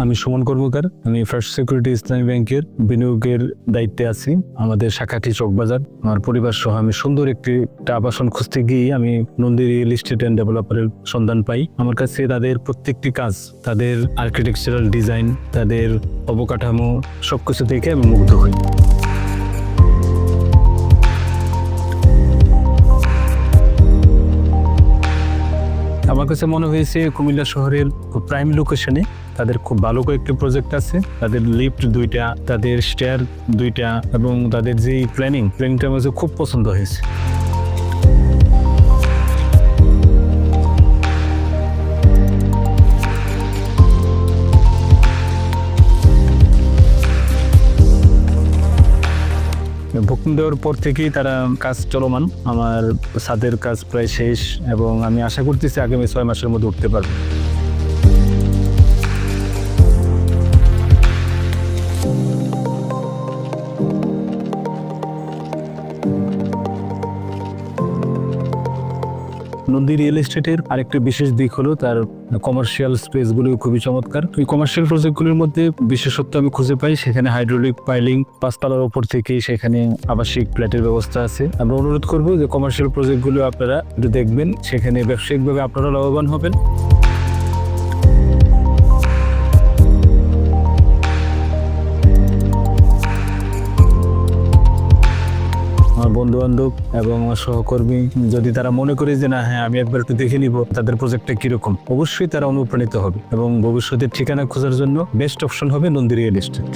আমি সুমন কর্মকার। আমি first security ইসলামী ব্যাংকের বিনিয়োগের দায়িত্বে আছি। আমাদের শাখাটি চকবাজার। আমার পরিবার সহ আমি সুন্দর একটি আবাসন খুঁজতে গিয়ে আমি নন্দী রিয়েল এস্টেট অ্যান্ড ডেভেলপারের সন্ধান পাই। আমার কাছে তাদের প্রত্যেকটি কাজ, তাদের আর্কিটেকচারাল ডিজাইন, তাদের অবকাঠামো সবকিছু দেখে আমি মুগ্ধ হই। আমার কাছে মনে হয়েছে কুমিল্লা শহরের প্রাইম লোকেশনে তাদের খুব ভালো কয়েকটি প্রজেক্ট আছে। তাদের লিফট 2টা, তাদের স্টেয়ার 2টা এবং তাদের যে প্ল্যানিংটা আমার খুব পছন্দ হয়েছে। বুকিং দেওয়ার পর থেকেই তারা কাজ চলমান। আমার ছাদের কাজ প্রায় শেষ এবং আমি আশা করতেছি আগামী 6 মাসের মধ্যে উঠতে পারবো। নন্দী রিয়েল এস্টেটের আরেকটি বিশেষ দিক হলো তার কমার্শিয়াল স্পেসগুলো খুবই চমৎকার। এই কমার্শিয়াল প্রজেক্টগুলোর মধ্যে বিশেষত্ব আমি খুঁজে পাই সেখানে হাইড্রোলিক পাইলিং, 5 তলার ওপর থেকেই সেখানে আবাসিক ফ্ল্যাটের ব্যবস্থা আছে। আমরা অনুরোধ করবো যে কমার্শিয়াল প্রজেক্টগুলো আপনারা একটু দেখবেন, সেখানে ব্যবসায়িকভাবে আপনারা লাভবান হবেন। আমার বন্ধু বান্ধব এবং আমার সহকর্মী যদি তারা মনে করে যে না হ্যাঁ আমি একবার একটু দেখে নিব তাদের প্রজেক্টটা কিরকম, অবশ্যই তারা অনুপ্রাণিত হবে এবং ভবিষ্যতের ঠিকানা খোঁজার জন্য বেস্ট অপশন হবে নন্দী রিয়েল এস্টেট।